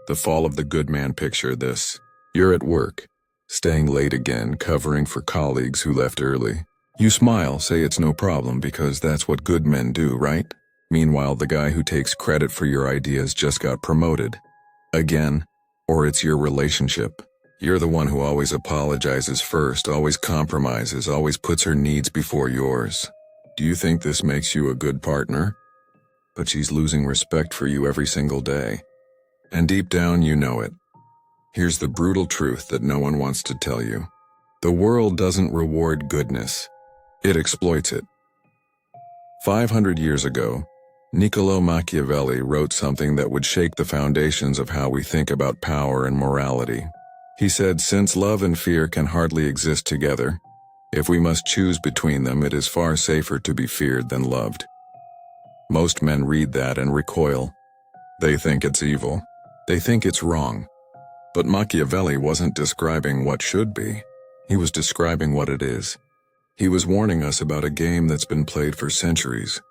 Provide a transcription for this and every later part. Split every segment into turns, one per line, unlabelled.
The fall of the good man. Picture this. You're at work, staying late again, covering for colleagues who left early. You smile, say it's no problem because that's what good men do, right? Meanwhile, the guy who takes credit for your ideas just got promoted. Again. Or it's your relationship. You're the one who always apologizes first, always compromises, always puts her needs before yours. Do you think this makes you a good partner? But she's losing respect for you every single day. And deep down you know it. Here's the brutal truth that no one wants to tell you. The world doesn't reward goodness. It exploits it. 500 years ago, Niccolo Machiavelli wrote something that would shake the foundations of how we think about power and morality. He said, since love and fear can hardly exist together, if we must choose between them, it is far safer to be feared than loved. Most men read that and recoil. They think it's evil. They think it's wrong. But Machiavelli wasn't describing what should be. He was describing what it is. He was warning us about a game that's been played for centuries.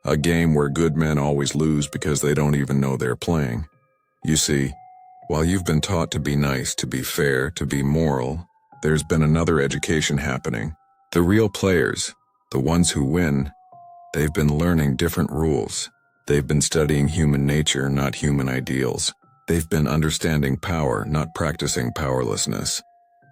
A game where good men always lose because they don't even know they're playing. You see, while you've been taught to be nice, to be fair, to be moral, there's been another education happening. The real players, the ones who win, they've been learning different rules. They've been studying human nature, not human ideals. They've been understanding power, not practicing powerlessness.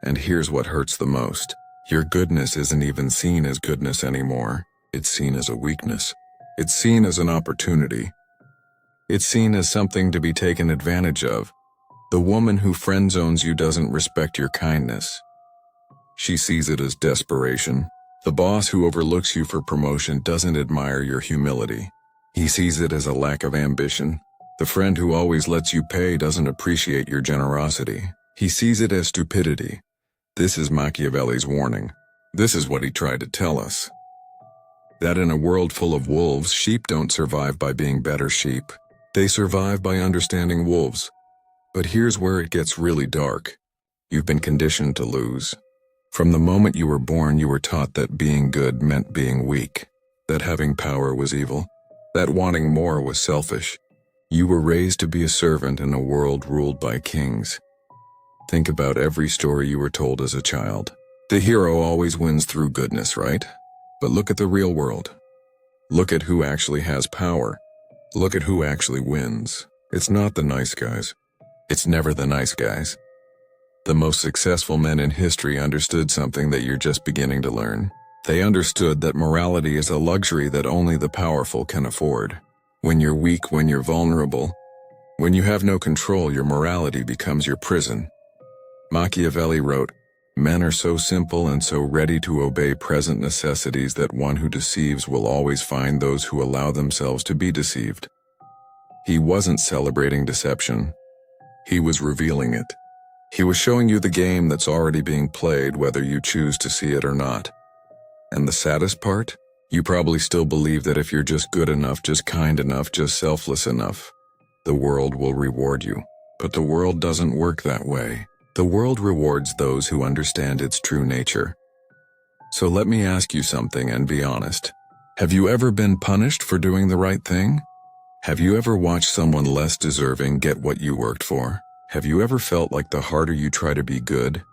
And here's what hurts the most. Your goodness isn't even seen as goodness anymore. It's seen as a weakness. It's seen as an opportunity. It's seen as something to be taken advantage of. The woman who friend zones you doesn't respect your kindness. She sees it as desperation. The boss who overlooks you for promotion doesn't admire your humility. He sees it as a lack of ambition. The friend who always lets you pay doesn't appreciate your generosity. He sees it as stupidity. This is Machiavelli's warning. This is what he tried to tell us. That in a world full of wolves, sheep don't survive by being better sheep. They survive by understanding wolves. But here's where it gets really dark. You've been conditioned to lose. From the moment you were born, you were taught that being good meant being weak, that having power was evil, that wanting more was selfish. You were raised to be a servant in a world ruled by kings. Think about every story you were told as a child. The hero always wins through goodness, right? But look at the real world. Look at who actually has power. Look at who actually wins. It's not the nice guys. It's never the nice guys. The most successful men in history understood something that you're just beginning to learn. They understood that morality is a luxury that only the powerful can afford. When you're weak, when you're vulnerable, when you have no control, your morality becomes your prison. Machiavelli wrote, "Men are so simple and so ready to obey present necessities that one who deceives will always find those who allow themselves to be deceived." He wasn't celebrating deception. He was revealing it. He was showing you the game that's already being played, whether you choose to see it or not. And the saddest part? You probably still believe that if you're just good enough, just kind enough, just selfless enough, the world will reward you. But the world doesn't work that way. The world rewards those who understand its true nature. So let me ask you something and be honest. Have you ever been punished for doing the right thing? Have you ever watched someone less deserving get what you worked for? Have you ever felt like the harder you try to be good,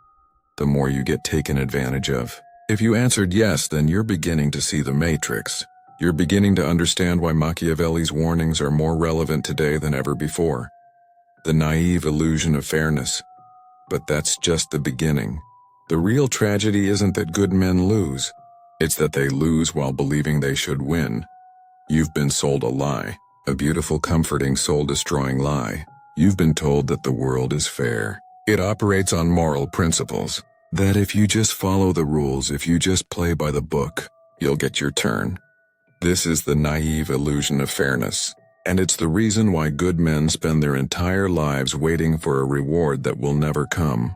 the more you get taken advantage of? If you answered yes, then you're beginning to see the matrix. You're beginning to understand why Machiavelli's warnings are more relevant today than ever before. The naive illusion of fairness. But that's just the beginning. The real tragedy isn't that good men lose. It's that they lose while believing they should win. You've been sold a lie, a beautiful, comforting, soul-destroying lie. You've been told that the world is fair. It operates on moral principles. That if you just follow the rules, if you just play by the book, you'll get your turn. This is the naive illusion of fairness. And it's the reason why good men spend their entire lives waiting for a reward that will never come.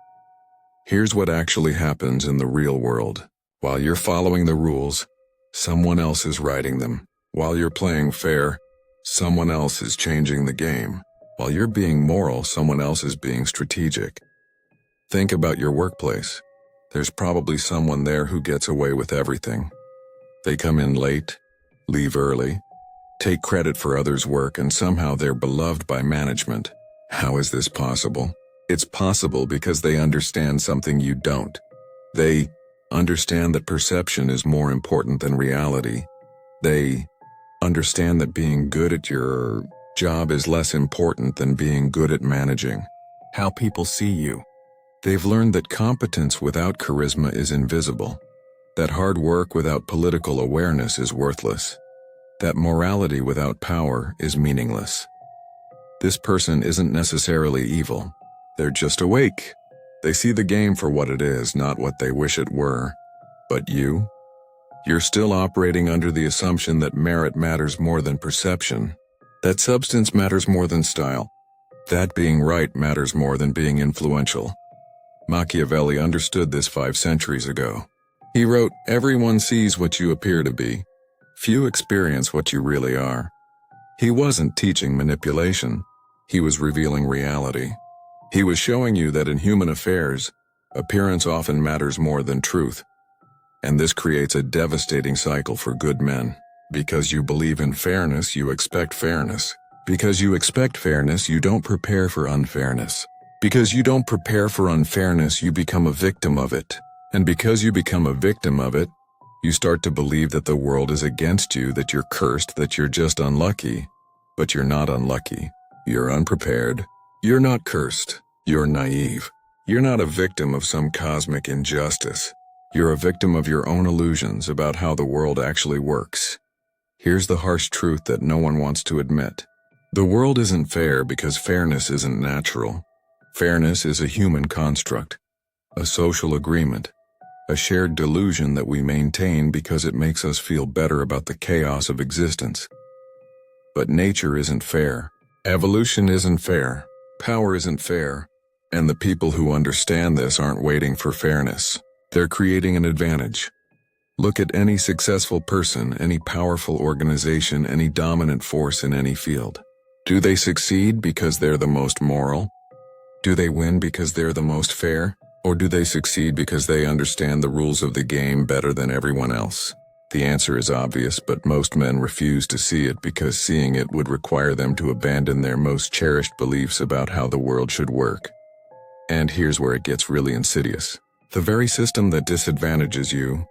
Here's what actually happens in the real world. While you're following the rules, someone else is writing them. While you're playing fair, someone else is changing the game. While you're being moral, someone else is being strategic. Think about your workplace. There's probably someone there who gets away with everything. They come in late, leave early, take credit for others' work, and somehow they're beloved by management. How is this possible? It's possible because they understand something you don't. They understand that perception is more important than reality. They understand that being good at your job is less important than being good at managing how people see you. They've learned that competence without charisma is invisible, that hard work without political awareness is worthless, that morality without power is meaningless. This person isn't necessarily evil. They're just awake. They see the game for what it is, not what they wish it were. But you're still operating under the assumption that merit matters more than perception, that substance matters more than style, that being right matters more than being influential. Machiavelli understood this 5 centuries ago. He wrote, "Everyone sees what you appear to be. Few experience what you really are." He wasn't teaching manipulation. He was revealing reality. He was showing you that in human affairs, appearance often matters more than truth. And this creates a devastating cycle for good men. Because you believe in fairness, you expect fairness. Because you expect fairness, you don't prepare for unfairness. Because you don't prepare for unfairness, you become a victim of it. And because you become a victim of it, you start to believe that the world is against you, that you're cursed, that you're just unlucky. But you're not unlucky. You're unprepared. You're not cursed. You're naive. You're not a victim of some cosmic injustice. You're a victim of your own illusions about how the world actually works. Here's the harsh truth that no one wants to admit. The world isn't fair because fairness isn't natural. Fairness is a human construct, a social agreement, a shared delusion that we maintain because it makes us feel better about the chaos of existence. But nature isn't fair. Evolution isn't fair. Power isn't fair. And the people who understand this aren't waiting for fairness. They're creating an advantage. Look at any successful person, any powerful organization, any dominant force in any field. Do they succeed because they're the most moral? Do they win because they're the most fair? Or do they succeed because they understand the rules of the game better than everyone else? The answer is obvious, but most men refuse to see it because seeing it would require them to abandon their most cherished beliefs about how the world should work. And here's where it gets really insidious. The very system that disadvantages you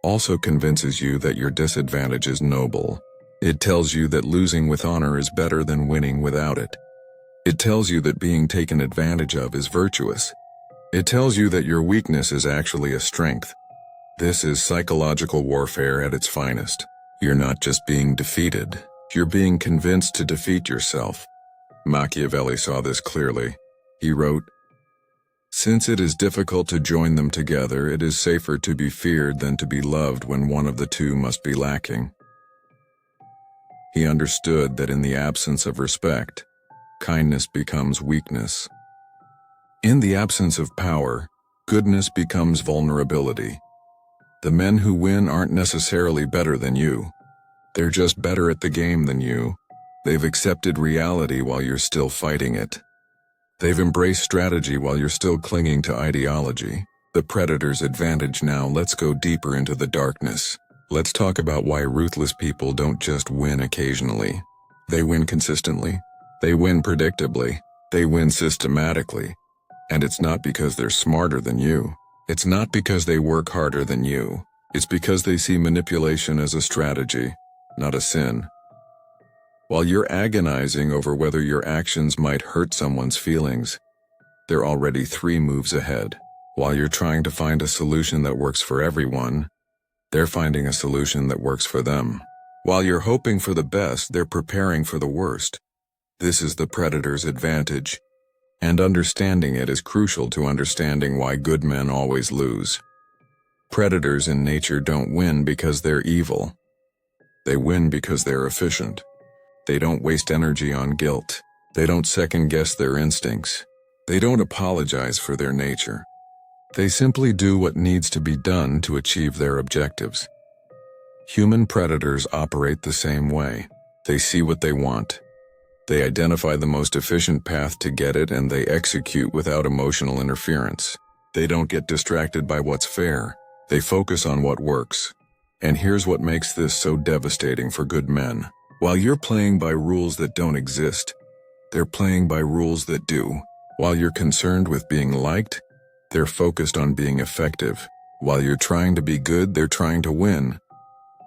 also convinces you that your disadvantage is noble. It tells you that losing with honor is better than winning without it. It tells you that being taken advantage of is virtuous. It tells you that your weakness is actually a strength. This is psychological warfare at its finest. You're not just being defeated, you're being convinced to defeat yourself. Machiavelli saw this clearly. He wrote, "Since it is difficult to join them together, it is safer to be feared than to be loved when one of the two must be lacking." He understood that in the absence of respect, kindness becomes weakness. In the absence of power, goodness becomes vulnerability. The men who win aren't necessarily better than you. They're just better at the game than you. They've accepted reality while you're still fighting it. They've embraced strategy while you're still clinging to ideology. The predator's advantage. Now let's go deeper into the darkness. Let's talk about why ruthless people don't just win occasionally. They win consistently. They win predictably. They win systematically. And it's not because they're smarter than you. It's not because they work harder than you. It's because they see manipulation as a strategy, not a sin. While you're agonizing over whether your actions might hurt someone's feelings, they're already 3 moves ahead. While you're trying to find a solution that works for everyone, they're finding a solution that works for them. While you're hoping for the best, they're preparing for the worst. This is the predator's advantage. And understanding it is crucial to understanding why good men always lose. Predators in nature don't win because they're evil. They win because they're efficient. They don't waste energy on guilt. They don't second-guess their instincts. They don't apologize for their nature. They simply do what needs to be done to achieve their objectives. Human predators operate the same way. They see what they want. They identify the most efficient path to get it, and they execute without emotional interference. They don't get distracted by what's fair. They focus on what works. And here's what makes this so devastating for good men. While you're playing by rules that don't exist, They're playing by rules that do. While you're concerned with being liked, they're focused on being effective. While you're trying to be good, they're trying to win.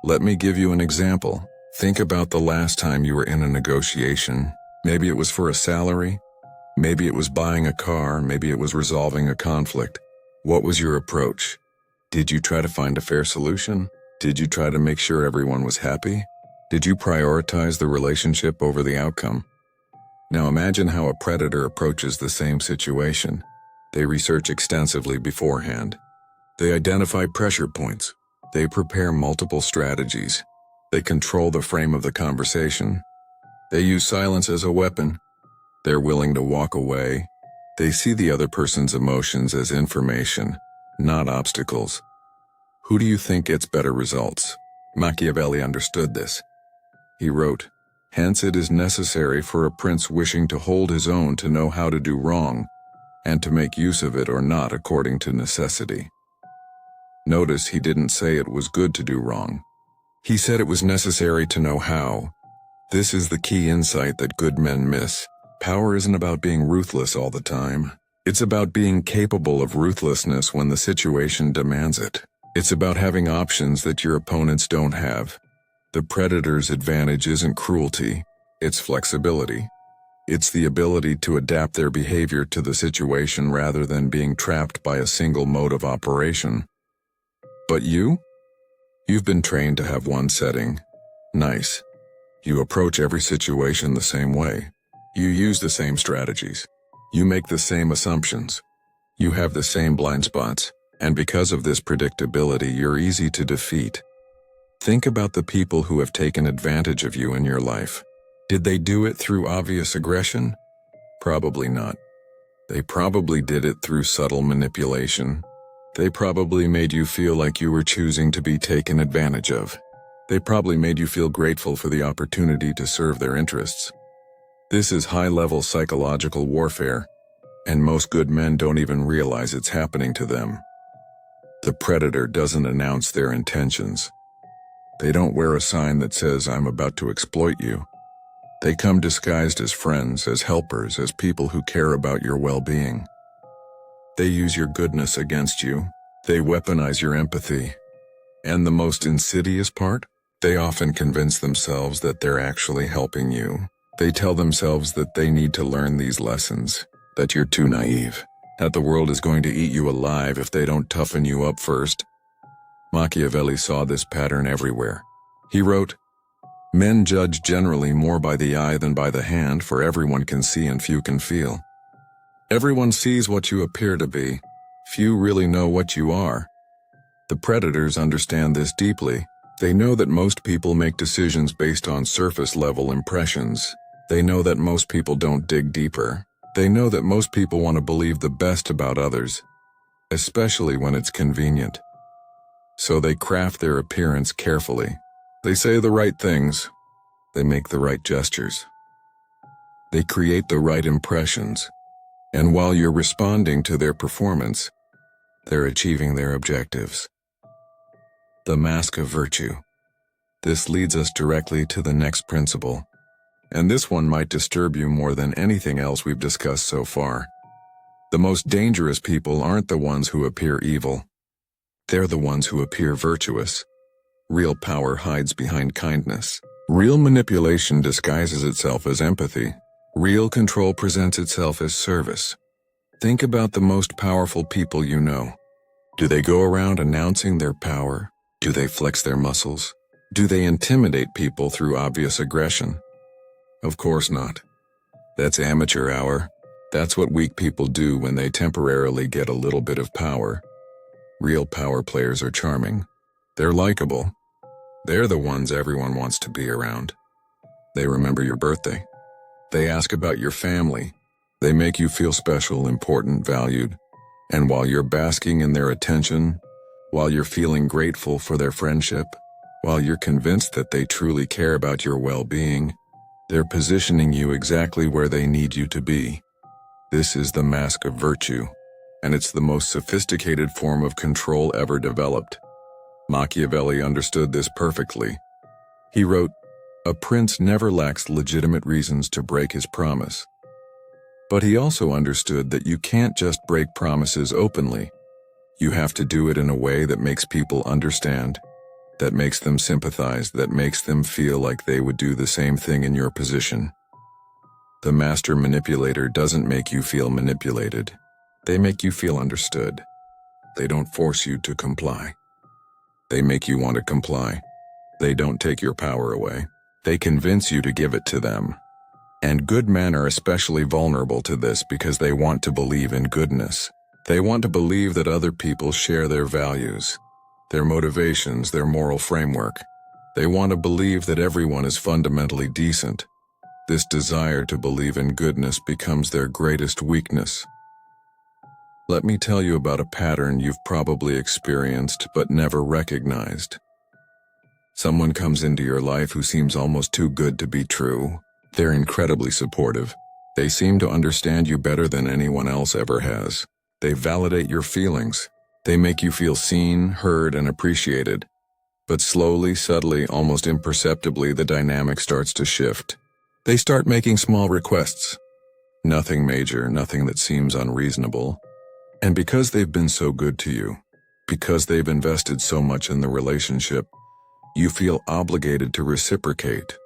Let me give you an example. Think about the last time you were in a negotiation. Maybe it was for a salary. Maybe it was buying a car. Maybe it was resolving a conflict. What was your approach? Did you try to find a fair solution? Did you try to make sure everyone was happy? Did you prioritize the relationship over the outcome? Now imagine how a predator approaches the same situation. They research extensively beforehand. They identify pressure points. They prepare multiple strategies. They control the frame of the conversation. They use silence as a weapon. They're willing to walk away. They see the other person's emotions as information, not obstacles. Who do you think gets better results? Machiavelli understood this. He wrote, "Hence it is necessary for a prince wishing to hold his own to know how to do wrong, and to make use of it or not according to necessity." Notice he didn't say it was good to do wrong. He said it was necessary to know how. This is the key insight that good men miss. Power isn't about being ruthless all the time. It's about being capable of ruthlessness when the situation demands it. It's about having options that your opponents don't have. The predator's advantage isn't cruelty, it's flexibility. It's the ability to adapt their behavior to the situation rather than being trapped by a single mode of operation. But you've been trained to have one setting. Nice. You approach every situation the same way. You use the same strategies. You make the same assumptions. You have the same blind spots, and because of this predictability, you're easy to defeat. Think about the people who have taken advantage of you in your life. Did they do it through obvious aggression? Probably not. They probably did it through subtle manipulation. They probably made you feel like you were choosing to be taken advantage of. They probably made you feel grateful for the opportunity to serve their interests. This is high-level psychological warfare, and most good men don't even realize it's happening to them. The predator doesn't announce their intentions. They don't wear a sign that says, "I'm about to exploit you." They come disguised as friends, as helpers, as people who care about your well-being. They use your goodness against you. They weaponize your empathy. And the most insidious part? They often convince themselves that they're actually helping you. They tell themselves that they need to learn these lessons, that you're too naive, that the world is going to eat you alive if they don't toughen you up first. Machiavelli saw this pattern everywhere. He wrote, "Men judge generally more by the eye than by the hand, for everyone can see and few can feel." Everyone sees what you appear to be. Few really know what you are. The predators understand this deeply. They know that most people make decisions based on surface-level impressions. They know that most people don't dig deeper. They know that most people want to believe the best about others, especially when it's convenient. So they craft their appearance carefully. They say the right things. They make the right gestures. They create the right impressions. And while you're responding to their performance, they're achieving their objectives. The mask of virtue. This leads us directly to the next principle. And this one might disturb you more than anything else we've discussed so far. The most dangerous people aren't the ones who appear evil. They're the ones who appear virtuous. Real power hides behind kindness. Real manipulation disguises itself as empathy. Real control presents itself as service. Think about the most powerful people you know. Do they go around announcing their power? Do they flex their muscles? Do they intimidate people through obvious aggression? Of course not. That's amateur hour. That's what weak people do when they temporarily get a little bit of power. Real power players are charming. They're likable. They're the ones everyone wants to be around. They remember your birthday. They ask about your family. They make you feel special, important, valued. And while you're basking in their attention, while you're feeling grateful for their friendship, while you're convinced that they truly care about your well-being, they're positioning you exactly where they need you to be. This is the mask of virtue, and it's the most sophisticated form of control ever developed. Machiavelli understood this perfectly. He wrote, "A prince never lacks legitimate reasons to break his promise. But he also understood that you can't just break promises openly. You have to do it in a way that makes people understand, that makes them sympathize, that makes them feel like they would do the same thing in your position. The master manipulator doesn't make you feel manipulated. They make you feel understood. They don't force you to comply. They make you want to comply. They don't take your power away. They convince you to give it to them. And good men are especially vulnerable to this because they want to believe in goodness. They want to believe that other people share their values, their motivations, their moral framework. They want to believe that everyone is fundamentally decent. This desire to believe in goodness becomes their greatest weakness. Let me tell you about a pattern you've probably experienced but never recognized. Someone comes into your life who seems almost too good to be true. They're incredibly supportive. They seem to understand you better than anyone else ever has. They validate your feelings. They make you feel seen, heard, and appreciated. But slowly, subtly, almost imperceptibly, the dynamic starts to shift. They start making small requests. Nothing major, nothing that seems unreasonable. And because they've been so good to you, because they've invested so much in the relationship, you feel obligated to reciprocate.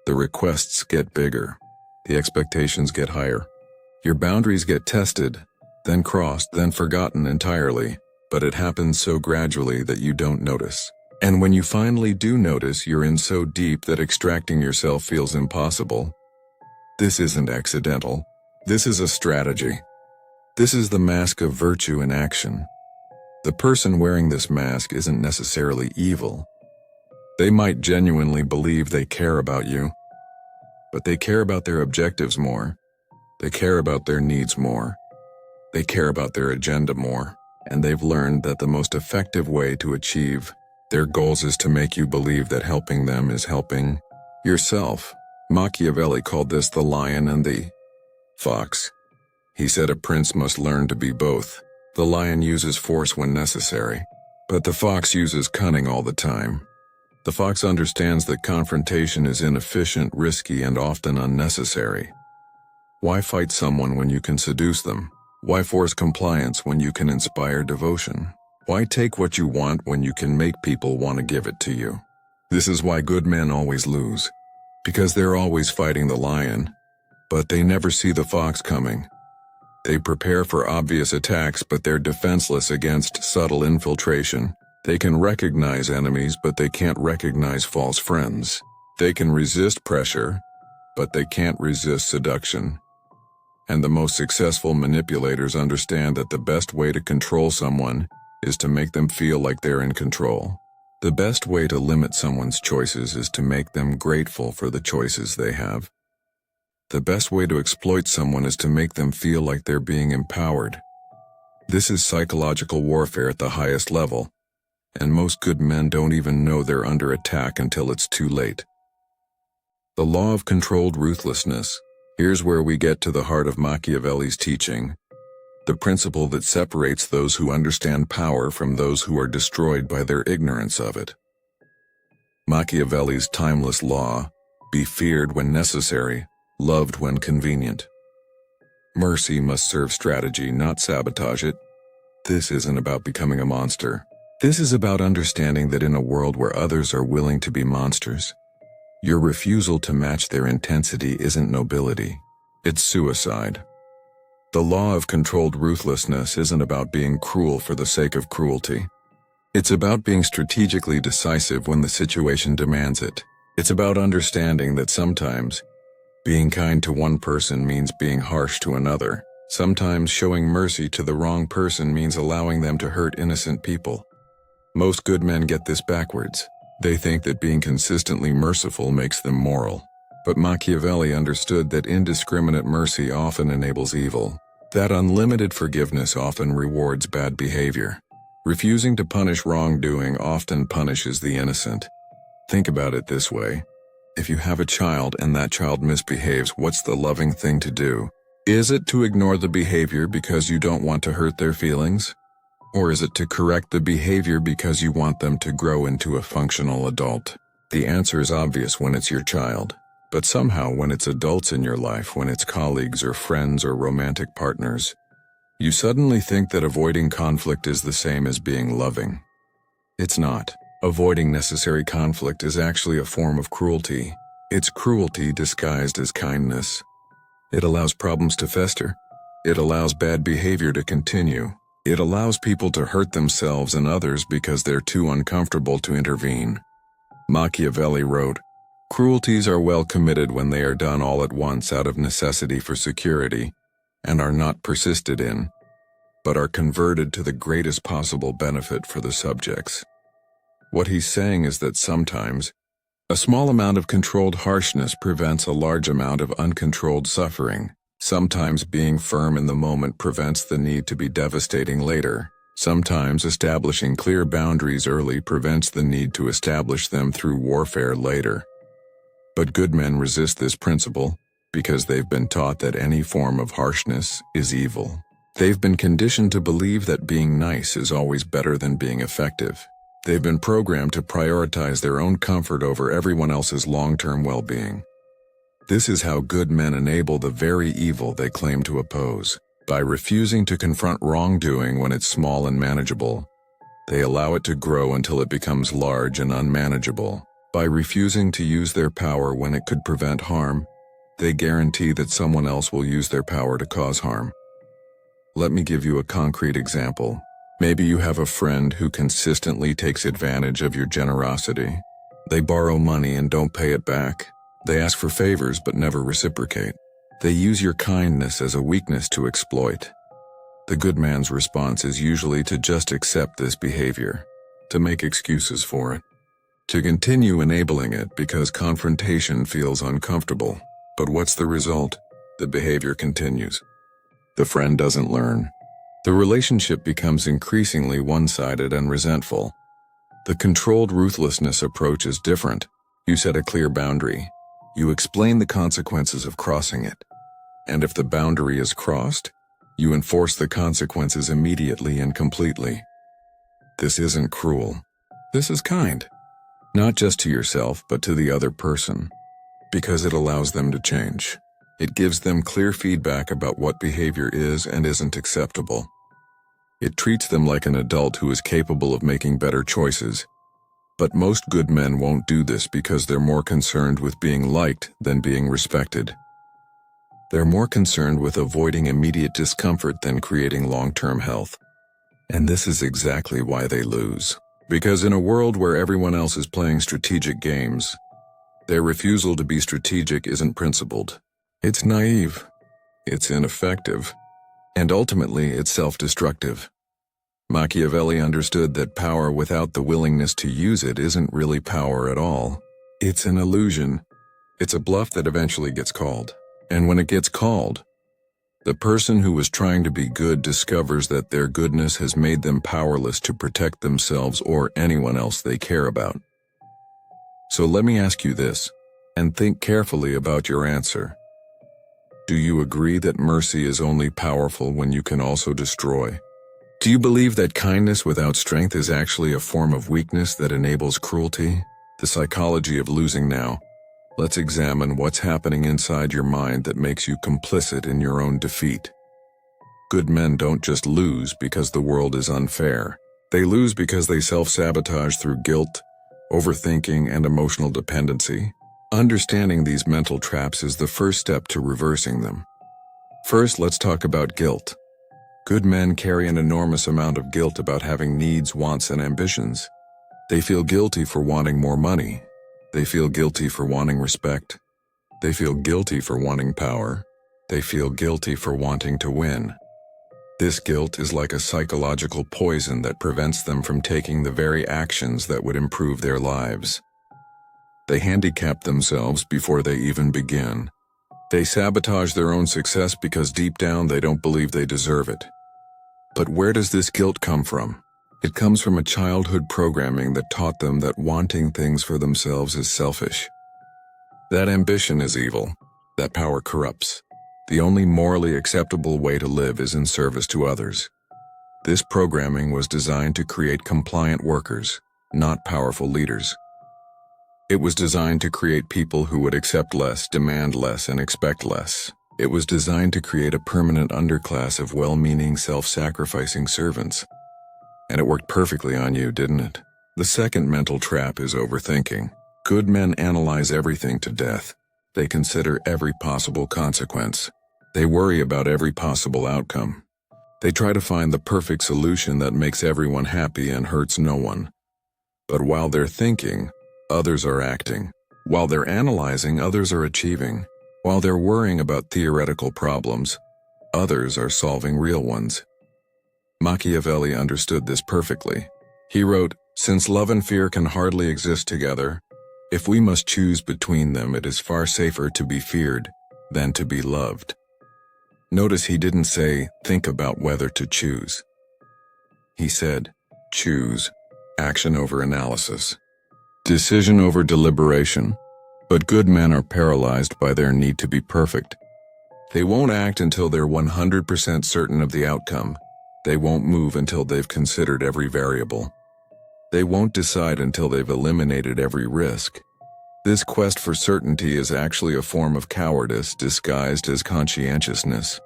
The requests get bigger. The expectations get higher. Your boundaries get tested, then crossed, then forgotten entirely. But it happens so gradually that you don't notice. And when you finally do notice, you're in so deep that extracting yourself feels impossible. This isn't accidental. This is a strategy. This is the mask of virtue in action. The person wearing this mask isn't necessarily evil. They might genuinely believe they care about you, but they care about their objectives more. They care about their needs more. They care about their agenda more. And they've learned that the most effective way to achieve their goals is to make you believe that helping them is helping yourself. Machiavelli called this the lion and the fox. He said a prince must learn to be both. The lion uses force when necessary, but the fox uses cunning all the time. The fox understands that confrontation is inefficient, risky, and often unnecessary. Why fight someone when you can seduce them? Why force compliance when you can inspire devotion? Why take what you want when you can make people want to give it to you? This is why good men always lose. Because they're always fighting the lion, but they never see the fox coming. They prepare for obvious attacks, but they're defenseless against subtle infiltration. They can recognize enemies, but they can't recognize false friends. They can resist pressure, but they can't resist seduction. And the most successful manipulators understand that the best way to control someone is to make them feel like they're in control. The best way to limit someone's choices is to make them grateful for the choices they have. The best way to exploit someone is to make them feel like they're being empowered. This is psychological warfare at the highest level, and most good men don't even know they're under attack until it's too late. The law of controlled ruthlessness. Here's where we get to the heart of Machiavelli's teaching, the principle that separates those who understand power from those who are destroyed by their ignorance of it. Machiavelli's timeless law: be feared when necessary, loved when convenient. Mercy must serve strategy, not sabotage it. This isn't about becoming a monster. This is about understanding that in a world where others are willing to be monsters, your refusal to match their intensity isn't nobility, it's suicide. The law of controlled ruthlessness isn't about being cruel for the sake of cruelty. It's about being strategically decisive when the situation demands it. It's about understanding that sometimes being kind to one person means being harsh to another. Sometimes showing mercy to the wrong person means allowing them to hurt innocent people. Most good men get this backwards. They think that being consistently merciful makes them moral. But Machiavelli understood that indiscriminate mercy often enables evil, that unlimited forgiveness often rewards bad behavior. Refusing to punish wrongdoing often punishes the innocent. Think about it this way. If you have a child and that child misbehaves, what's the loving thing to do? Is it to ignore the behavior because you don't want to hurt their feelings? Or is it to correct the behavior because you want them to grow into a functional adult? The answer is obvious when it's your child. But somehow when it's adults in your life, when it's colleagues or friends or romantic partners, you suddenly think that avoiding conflict is the same as being loving. It's not. Avoiding necessary conflict is actually a form of cruelty. It's cruelty disguised as kindness. It allows problems to fester. It allows bad behavior to continue. It allows people to hurt themselves and others because they're too uncomfortable to intervene. Machiavelli wrote, "Cruelties are well committed when they are done all at once out of necessity for security, and are not persisted in, but are converted to the greatest possible benefit for the subjects." What he's saying is that sometimes, a small amount of controlled harshness prevents a large amount of uncontrolled suffering. Sometimes being firm in the moment prevents the need to be devastating later. Sometimes establishing clear boundaries early prevents the need to establish them through warfare later. But good men resist this principle because they've been taught that any form of harshness is evil. They've been conditioned to believe that being nice is always better than being effective. They've been programmed to prioritize their own comfort over everyone else's long-term well-being. This is how good men enable the very evil they claim to oppose. By refusing to confront wrongdoing when it's small and manageable, they allow it to grow until it becomes large and unmanageable. By refusing to use their power when it could prevent harm, they guarantee that someone else will use their power to cause harm. Let me give you a concrete example. Maybe you have a friend who consistently takes advantage of your generosity. They borrow money and don't pay it back. They ask for favors but never reciprocate. They use your kindness as a weakness to exploit. The good man's response is usually to just accept this behavior, to make excuses for it, to continue enabling it because confrontation feels uncomfortable. But what's the result? The behavior continues. The friend doesn't learn. The relationship becomes increasingly one-sided and resentful. The controlled ruthlessness approach is different. You set a clear boundary. You explain the consequences of crossing it. And if the boundary is crossed, you enforce the consequences immediately and completely. This isn't cruel. This is kind. Not just to yourself, but to the other person. Because it allows them to change. It gives them clear feedback about what behavior is and isn't acceptable. It treats them like an adult who is capable of making better choices. But most good men won't do this because they're more concerned with being liked than being respected. They're more concerned with avoiding immediate discomfort than creating long-term health. And this is exactly why they lose. Because in a world where everyone else is playing strategic games, their refusal to be strategic isn't principled. It's naive. It's ineffective. And ultimately, it's self-destructive. Machiavelli understood that power without the willingness to use it isn't really power at all. It's an illusion. It's a bluff that eventually gets called. And when it gets called, the person who was trying to be good discovers that their goodness has made them powerless to protect themselves or anyone else they care about. So let me ask you this, and think carefully about your answer. Do you agree that mercy is only powerful when you can also destroy? Do you believe that kindness without strength is actually a form of weakness that enables cruelty? The psychology of losing now. Let's examine what's happening inside your mind that makes you complicit in your own defeat. Good men don't just lose because the world is unfair. They lose because they self-sabotage through guilt, overthinking, and emotional dependency. Understanding these mental traps is the first step to reversing them. First, let's talk about guilt. Good men carry an enormous amount of guilt about having needs, wants, and ambitions. They feel guilty for wanting more money. They feel guilty for wanting respect. They feel guilty for wanting power. They feel guilty for wanting to win. This guilt is like a psychological poison that prevents them from taking the very actions that would improve their lives. They handicap themselves before they even begin. They sabotage their own success because deep down they don't believe they deserve it. But where does this guilt come from? It comes from a childhood programming that taught them that wanting things for themselves is selfish. That ambition is evil. That power corrupts. The only morally acceptable way to live is in service to others. This programming was designed to create compliant workers, not powerful leaders. It was designed to create people who would accept less, demand less, and expect less. It was designed to create a permanent underclass of well-meaning, self-sacrificing servants. And it worked perfectly on you, didn't it? The second mental trap is overthinking. Good men analyze everything to death. They consider every possible consequence. They worry about every possible outcome. They try to find the perfect solution that makes everyone happy and hurts no one. But while they're thinking, others are acting. While they're analyzing, others are achieving. While they're worrying about theoretical problems, others are solving real ones. Machiavelli understood this perfectly. He wrote, "Since love and fear can hardly exist together, if we must choose between them, it is far safer to be feared than to be loved." Notice he didn't say, think about whether to choose. He said, choose, action over analysis, decision over deliberation. But good men are paralyzed by their need to be perfect. They won't act until they're 100% certain of the outcome. They won't move until they've considered every variable. They won't decide until they've eliminated every risk. This quest for certainty is actually a form of cowardice disguised as conscientiousness.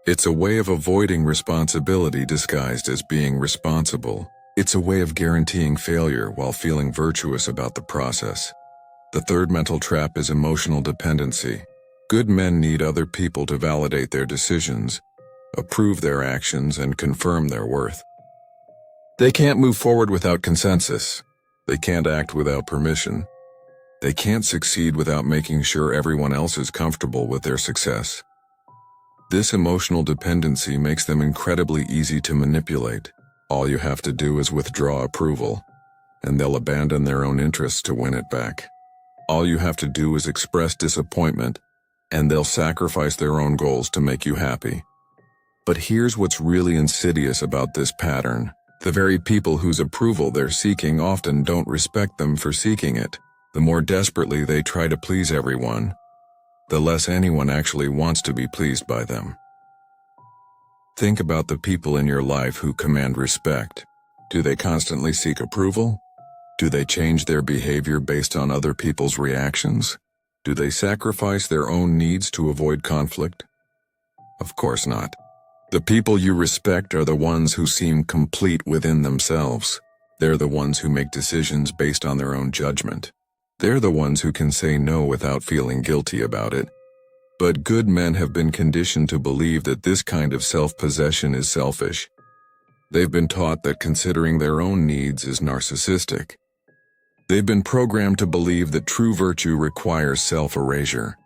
It's a way of avoiding responsibility disguised as being responsible. It's a way of guaranteeing failure while feeling virtuous about the process. The third mental trap is emotional dependency. Good men need other people to validate their decisions, approve their actions, and confirm their worth. They can't move forward without consensus. They can't act without permission. They can't succeed without making sure everyone else is comfortable with their success. This emotional dependency makes them incredibly easy to manipulate. All you have to do is withdraw approval, and they'll abandon their own interests to win it back. All you have to do is express disappointment, and they'll sacrifice their own goals to make you happy. But here's what's really insidious about this pattern. The very people whose approval they're seeking often don't respect them for seeking it. The more desperately they try to please everyone, the less anyone actually wants to be pleased by them. Think about the people in your life who command respect. Do they constantly seek approval? Do they change their behavior based on other people's reactions? Do they sacrifice their own needs to avoid conflict? Of course not. The people you respect are the ones who seem complete within themselves. They're the ones who make decisions based on their own judgment. They're the ones who can say no without feeling guilty about it. But good men have been conditioned to believe that this kind of self-possession is selfish. They've been taught that considering their own needs is narcissistic. They've been programmed to believe that true virtue requires self-erasure.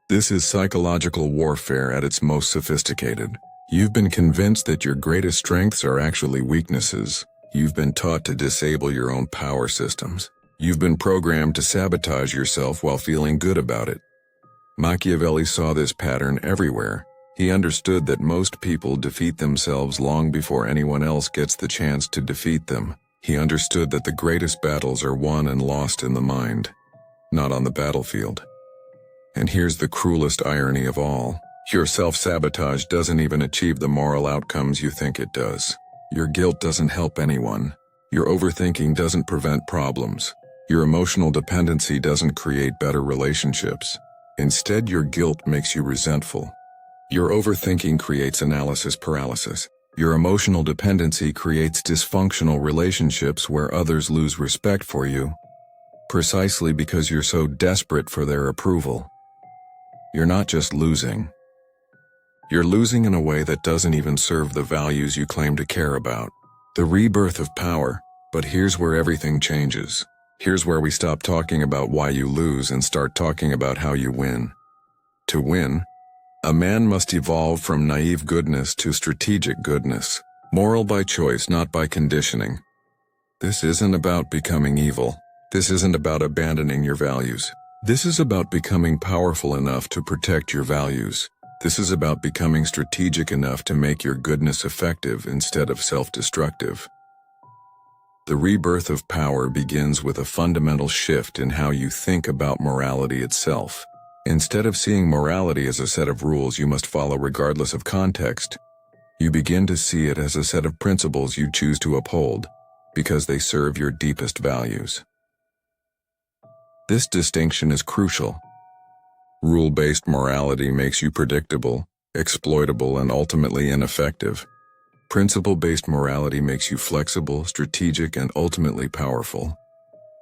This is psychological warfare at its most sophisticated. You've been convinced that your greatest strengths are actually weaknesses. You've been taught to disable your own power systems. You've been programmed to sabotage yourself while feeling good about it. Machiavelli saw this pattern everywhere. He understood that most people defeat themselves long before anyone else gets the chance to defeat them. He understood that the greatest battles are won and lost in the mind, not on the battlefield. And here's the cruelest irony of all. Your self-sabotage doesn't even achieve the moral outcomes you think it does. Your guilt doesn't help anyone. Your overthinking doesn't prevent problems. Your emotional dependency doesn't create better relationships. Instead, your guilt makes you resentful. Your overthinking creates analysis paralysis. Your emotional dependency creates dysfunctional relationships where others lose respect for you, precisely because you're so desperate for their approval. You're not just losing. You're losing in a way that doesn't even serve the values you claim to care about. The rebirth of power. But here's where everything changes. Here's where we stop talking about why you lose and start talking about how you win. To win, a man must evolve from naive goodness to strategic goodness, moral by choice, not by conditioning. This isn't about becoming evil. This isn't about abandoning your values. This is about becoming powerful enough to protect your values. This is about becoming strategic enough to make your goodness effective instead of self-destructive. The rebirth of power begins with a fundamental shift in how you think about morality itself. Instead of seeing morality as a set of rules you must follow regardless of context, you begin to see it as a set of principles you choose to uphold because they serve your deepest values. This distinction is crucial. Rule-based morality makes you predictable, exploitable, and ultimately ineffective. Principle-based morality makes you flexible, strategic, and ultimately powerful.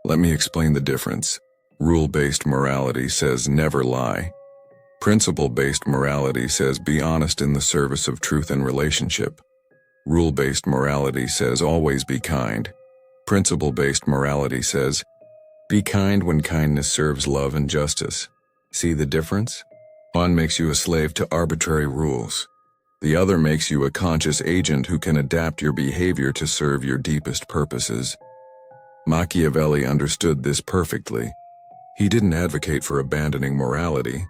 Let me explain the difference. Rule-based morality says never lie. Principle-based morality says be honest in the service of truth and relationship. Rule-based morality says always be kind. Principle-based morality says be kind when kindness serves love and justice. See the difference? One makes you a slave to arbitrary rules. The other makes you a conscious agent who can adapt your behavior to serve your deepest purposes. Machiavelli understood this perfectly. He didn't advocate for abandoning morality.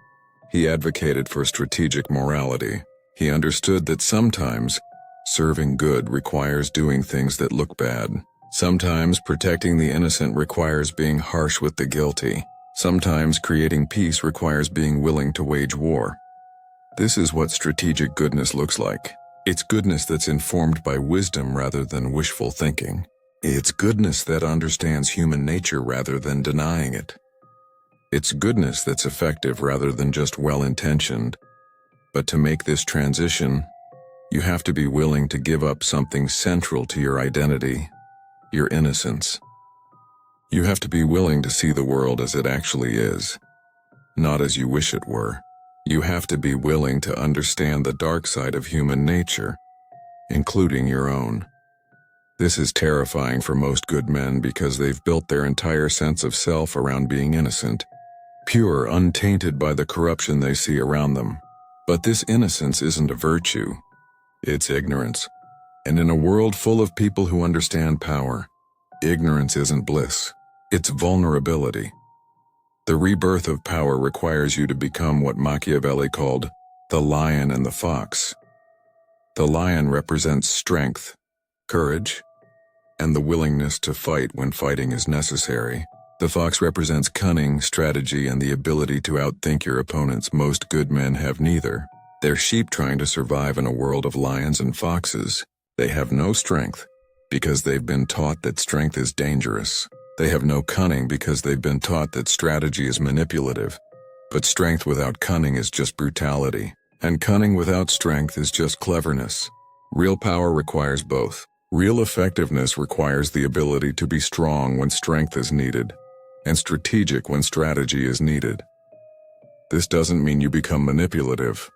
He advocated for strategic morality. He understood that sometimes serving good requires doing things that look bad. Sometimes protecting the innocent requires being harsh with the guilty. Sometimes creating peace requires being willing to wage war. This is what strategic goodness looks like. It's goodness that's informed by wisdom rather than wishful thinking. It's goodness that understands human nature rather than denying it. It's goodness that's effective rather than just well-intentioned. But to make this transition, you have to be willing to give up something central to your identity, your innocence. You have to be willing to see the world as it actually is, not as you wish it were. You have to be willing to understand the dark side of human nature, including your own. This is terrifying for most good men because they've built their entire sense of self around being innocent, pure, untainted by the corruption they see around them. But this innocence isn't a virtue, it's ignorance. And in a world full of people who understand power, ignorance isn't bliss, it's vulnerability. The rebirth of power requires you to become what Machiavelli called the lion and the fox. The lion represents strength, courage, and the willingness to fight when fighting is necessary. The fox represents cunning, strategy, and the ability to outthink your opponents. Most good men have neither. They're sheep trying to survive in a world of lions and foxes. They have no strength because they've been taught that strength is dangerous. They have no cunning because they've been taught that strategy is manipulative. But strength without cunning is just brutality, and cunning without strength is just cleverness. Real power requires both. Real effectiveness requires the ability to be strong when strength is needed, and strategic when strategy is needed. This doesn't mean you become manipulative.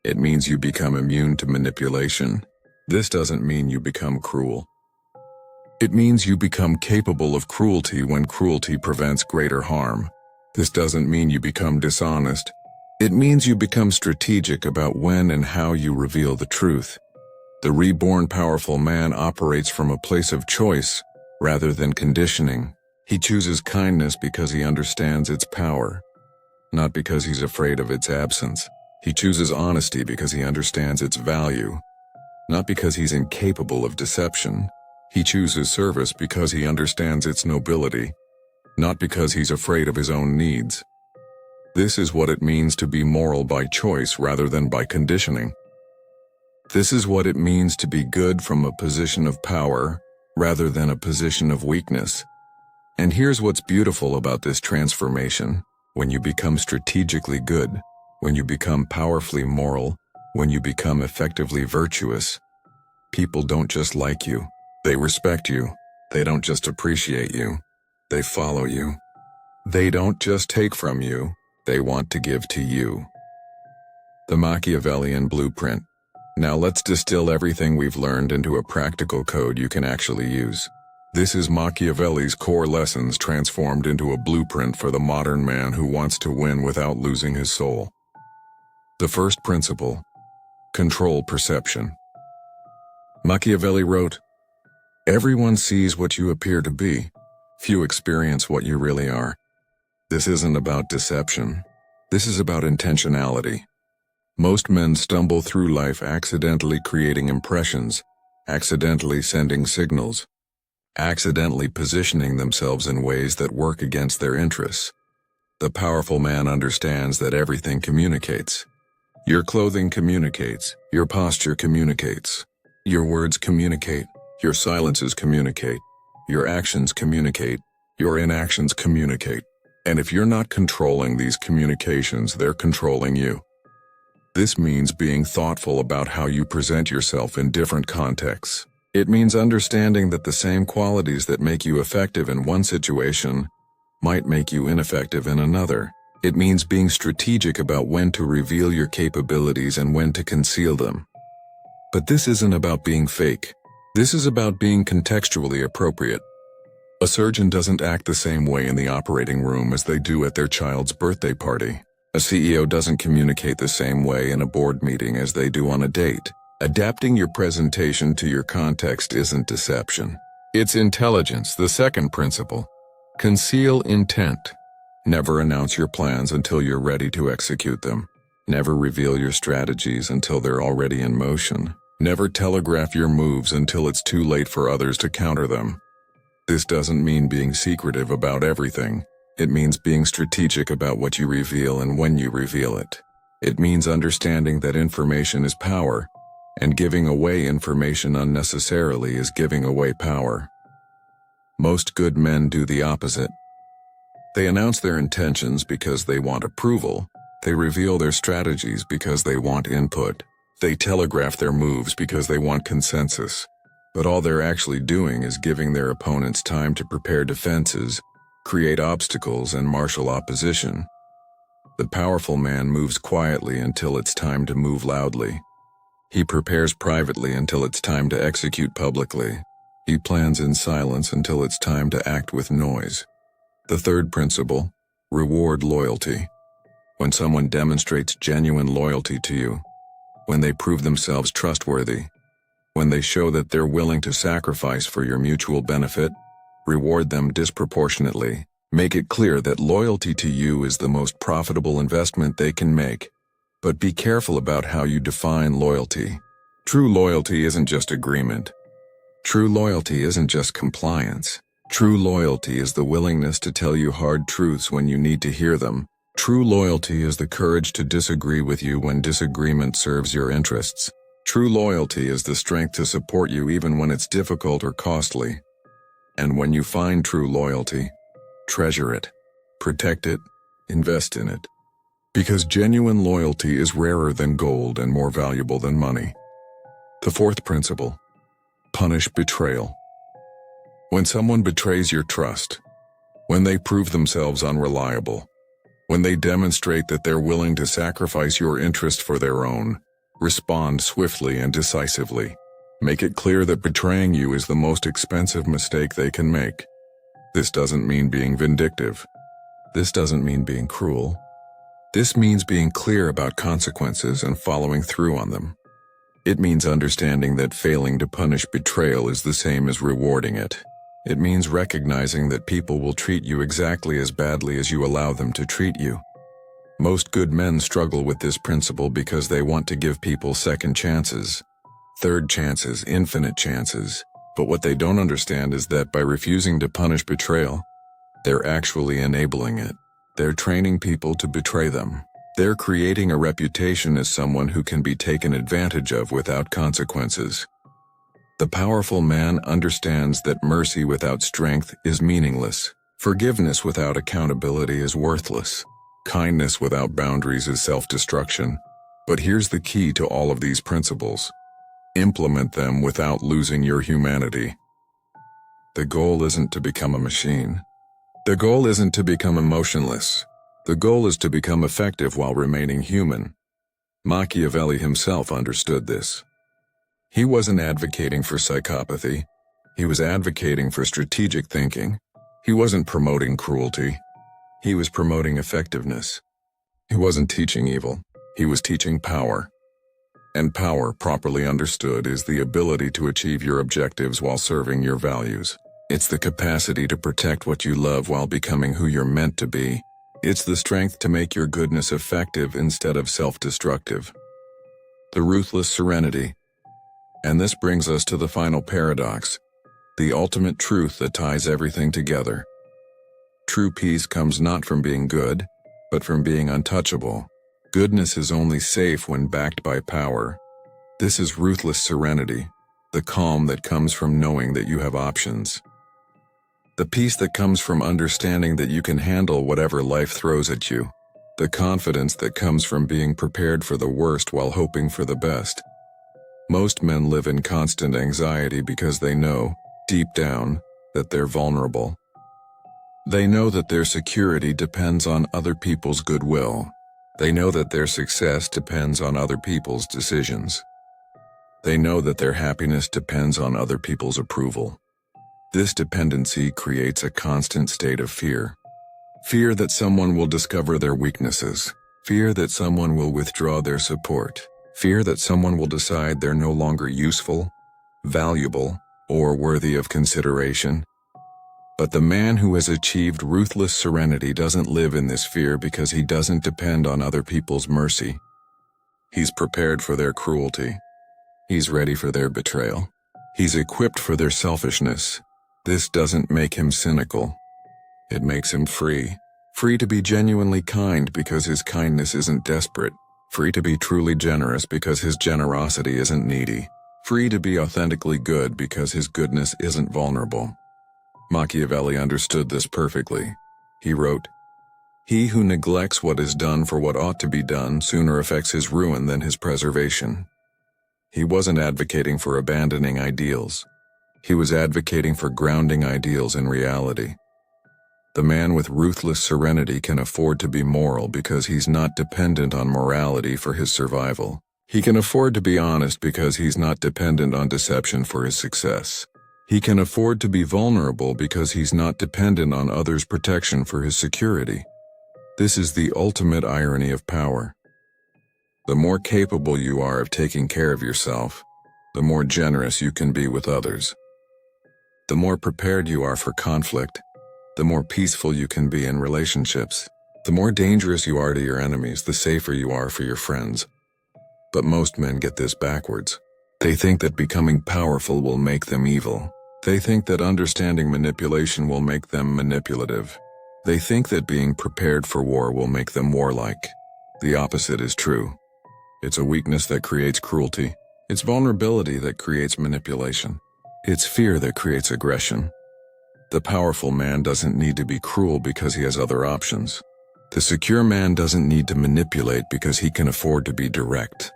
It means you become immune to manipulation. This doesn't mean you become cruel. It means you become capable of cruelty when cruelty prevents greater harm. This doesn't mean you become dishonest. It means you become strategic about when and how you reveal the truth. The reborn powerful man operates from a place of choice rather than conditioning. He chooses kindness because he understands its power, not because he's afraid of its absence. He chooses honesty because he understands its value, not because he's incapable of deception. He chooses service because he understands its nobility, not because he's afraid of his own needs. This is what it means to be moral by choice rather than by conditioning. This is what it means to be good from a position of power rather than a position of weakness. And here's what's beautiful about this transformation. When you become strategically good, when you become powerfully moral, when you become effectively virtuous, people don't just like you. They respect you. They don't just appreciate you. They follow you. They don't just take from you. They want to give to you. The Machiavellian blueprint. Now let's distill everything we've learned into a practical code you can actually use. This is Machiavelli's core lessons transformed into a blueprint for the modern man who wants to win without losing his soul. The first principle: control perception. Machiavelli wrote, "Everyone sees what you appear to be. Few experience what you really are." This isn't about deception. This is about intentionality. Most men stumble through life accidentally creating impressions, accidentally sending signals, accidentally positioning themselves in ways that work against their interests. The powerful man understands that everything communicates. Your clothing communicates. Your posture communicates. Your words communicate. Your silences communicate. Your actions communicate. Your inactions communicate. And if you're not controlling these communications, they're controlling you. This means being thoughtful about how you present yourself in different contexts. It means understanding that the same qualities that make you effective in one situation might make you ineffective in another. It means being strategic about when to reveal your capabilities and when to conceal them. But this isn't about being fake. This is about being contextually appropriate. A surgeon doesn't act the same way in the operating room as they do at their child's birthday party. A CEO doesn't communicate the same way in a board meeting as they do on a date. Adapting your presentation to your context isn't deception. It's intelligence. The second principle. Conceal intent. Never announce your plans until you're ready to execute them. Never reveal your strategies until they're already in motion. Never telegraph your moves until it's too late for others to counter them. This doesn't mean being secretive about everything. It means being strategic about what you reveal and when you reveal it. It means understanding that information is power, and giving away information unnecessarily is giving away power. Most good men do the opposite. They announce their intentions because they want approval. They reveal their strategies because they want input. They telegraph their moves because they want consensus. But all they're actually doing is giving their opponents time to prepare defenses, create obstacles, and marshal opposition. The powerful man moves quietly until it's time to move loudly. He prepares privately until it's time to execute publicly. He plans in silence until it's time to act with noise. The third principle, reward loyalty. When someone demonstrates genuine loyalty to you, when they prove themselves trustworthy, when they show that they're willing to sacrifice for your mutual benefit, reward them disproportionately. Make it clear that loyalty to you is the most profitable investment they can make. But be careful about how you define loyalty. True loyalty isn't just agreement. True loyalty isn't just compliance. True loyalty is the willingness to tell you hard truths when you need to hear them. True loyalty is the courage to disagree with you when disagreement serves your interests. True loyalty is the strength to support you even when it's difficult or costly. And when you find true loyalty, treasure it, protect it, invest in it. Because genuine loyalty is rarer than gold and more valuable than money. The fourth principle, punish betrayal. When someone betrays your trust, when they prove themselves unreliable, when they demonstrate that they're willing to sacrifice your interest for their own, respond swiftly and decisively. Make it clear that betraying you is the most expensive mistake they can make. This doesn't mean being vindictive. This doesn't mean being cruel. This means being clear about consequences and following through on them. It means understanding that failing to punish betrayal is the same as rewarding it. It means recognizing that people will treat you exactly as badly as you allow them to treat you. Most good men struggle with this principle because they want to give people second chances, third chances, infinite chances. But what they don't understand is that by refusing to punish betrayal, they're actually enabling it. They're training people to betray them. They're creating a reputation as someone who can be taken advantage of without consequences. The powerful man understands that mercy without strength is meaningless. Forgiveness without accountability is worthless. Kindness without boundaries is self-destruction. But here's the key to all of these principles. Implement them without losing your humanity. The goal isn't to become a machine. The goal isn't to become emotionless. The goal is to become effective while remaining human. Machiavelli himself understood this. He wasn't advocating for psychopathy. He was advocating for strategic thinking. He wasn't promoting cruelty. He was promoting effectiveness. He wasn't teaching evil. He was teaching power. And power, properly understood, is the ability to achieve your objectives while serving your values. It's the capacity to protect what you love while becoming who you're meant to be. It's the strength to make your goodness effective instead of self-destructive. The ruthless serenity. And this brings us to the final paradox, the ultimate truth that ties everything together. True peace comes not from being good, but from being untouchable. Goodness is only safe when backed by power. This is ruthless serenity, the calm that comes from knowing that you have options. The peace that comes from understanding that you can handle whatever life throws at you. The confidence that comes from being prepared for the worst while hoping for the best. Most men live in constant anxiety because they know, deep down, that they're vulnerable. They know that their security depends on other people's goodwill. They know that their success depends on other people's decisions. They know that their happiness depends on other people's approval. This dependency creates a constant state of fear. Fear that someone will discover their weaknesses. Fear that someone will withdraw their support. Fear that someone will decide they're no longer useful, valuable, or worthy of consideration. But the man who has achieved ruthless serenity doesn't live in this fear because he doesn't depend on other people's mercy. He's prepared for their cruelty. He's ready for their betrayal. He's equipped for their selfishness. This doesn't make him cynical. It makes him free. Free to be genuinely kind because his kindness isn't desperate. Free to be truly generous because his generosity isn't needy. Free to be authentically good because his goodness isn't vulnerable. Machiavelli understood this perfectly. He wrote, "He who neglects what is done for what ought to be done sooner affects his ruin than his preservation." He wasn't advocating for abandoning ideals. He was advocating for grounding ideals in reality. The man with ruthless serenity can afford to be moral because he's not dependent on morality for his survival. He can afford to be honest because he's not dependent on deception for his success. He can afford to be vulnerable because he's not dependent on others' protection for his security. This is the ultimate irony of power. The more capable you are of taking care of yourself, the more generous you can be with others. The more prepared you are for conflict, the more peaceful you can be in relationships. The more dangerous you are to your enemies, the safer you are for your friends. But most men get this backwards. They think that becoming powerful will make them evil. They think that understanding manipulation will make them manipulative. They think that being prepared for war will make them warlike. The opposite is true. It's a weakness that creates cruelty. It's vulnerability that creates manipulation. It's fear that creates aggression. The powerful man doesn't need to be cruel because he has other options. The secure man doesn't need to manipulate because he can afford to be direct.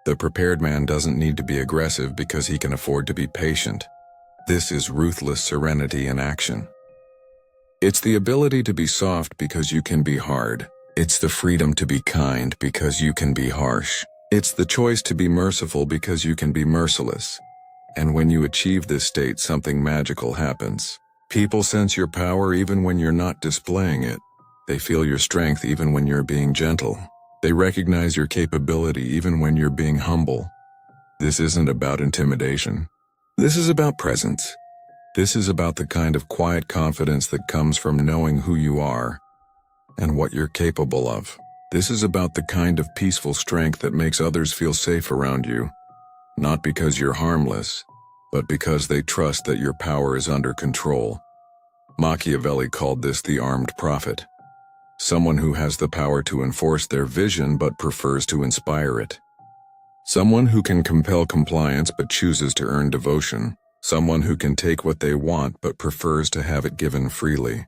The prepared man doesn't need to be aggressive because he can afford to be patient. This is ruthless serenity in action. It's the ability to be soft because you can be hard. It's the freedom to be kind because you can be harsh. It's the choice to be merciful because you can be merciless. And when you achieve this state, something magical happens. People sense your power even when you're not displaying it. They feel your strength even when you're being gentle. They recognize your capability even when you're being humble. This isn't about intimidation. This is about presence. This is about the kind of quiet confidence that comes from knowing who you are and what you're capable of. This is about the kind of peaceful strength that makes others feel safe around you, not because you're harmless, but because they trust that your power is under control. Machiavelli called this the armed prophet, someone who has the power to enforce their vision but prefers to inspire it. Someone who can compel compliance but chooses to earn devotion. Someone who can take what they want but prefers to have it given freely.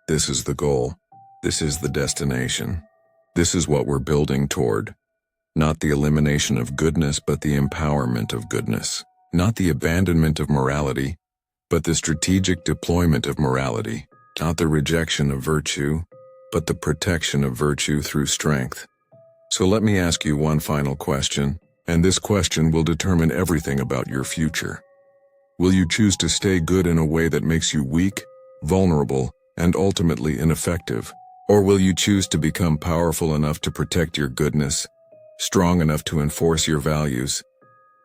This is the goal. This is the destination. This is what we're building toward. Not the elimination of goodness, but the empowerment of goodness. Not the abandonment of morality, but the strategic deployment of morality. Not the rejection of virtue, but the protection of virtue through strength. So let me ask you one final question, and this question will determine everything about your future. Will you choose to stay good in a way that makes you weak, vulnerable, and ultimately ineffective? Or will you choose to become powerful enough to protect your goodness, strong enough to enforce your values,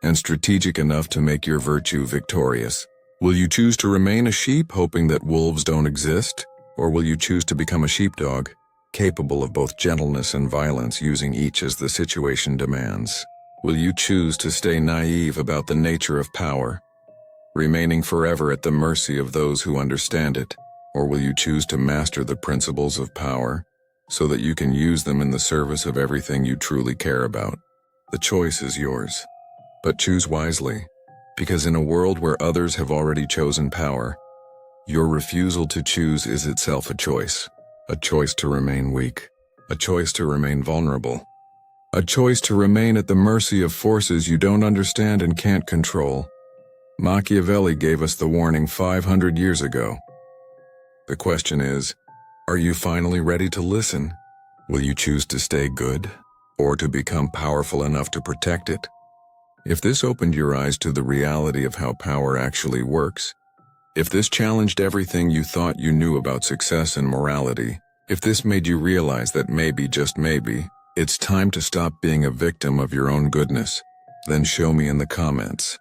and strategic enough to make your virtue victorious? Will you choose to remain a sheep hoping that wolves don't exist? Or will you choose to become a sheepdog, capable of both gentleness and violence, using each as the situation demands? Will you choose to stay naive about the nature of power, remaining forever at the mercy of those who understand it? Or will you choose to master the principles of power so that you can use them in the service of everything you truly care about? The choice is yours. But choose wisely, because in a world where others have already chosen power, Your refusal to choose is itself a choice to remain weak, a choice to remain vulnerable, a choice to remain at the mercy of forces you don't understand and can't control. Machiavelli gave us the warning 500 years ago. The question is, are you finally ready to listen? Will you choose to stay good, or to become powerful enough to protect it? If this opened your eyes to the reality of how power actually works, if this challenged everything you thought you knew about success and morality, if this made you realize that maybe, just maybe, it's time to stop being a victim of your own goodness, then show me in the comments.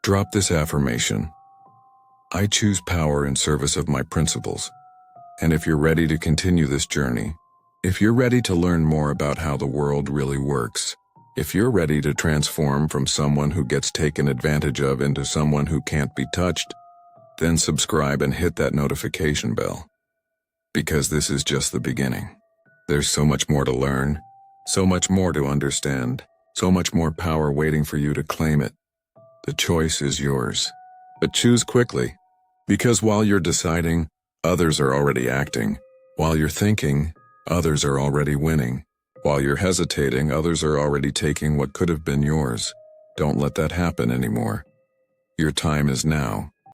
Drop this affirmation. I choose power in service of my principles. And if you're ready to continue this journey, if you're ready to learn more about how the world really works, if you're ready to transform from someone who gets taken advantage of into someone who can't be touched, then subscribe and hit that notification bell. Because this is just the beginning. There's so much more to learn, so much more to understand, so much more power waiting for you to claim it. The choice is yours. But choose quickly, because while you're deciding, others are already acting. While you're thinking, others are already winning. While you're hesitating, others are already taking what could have been yours. Don't let that happen anymore. Your time is now.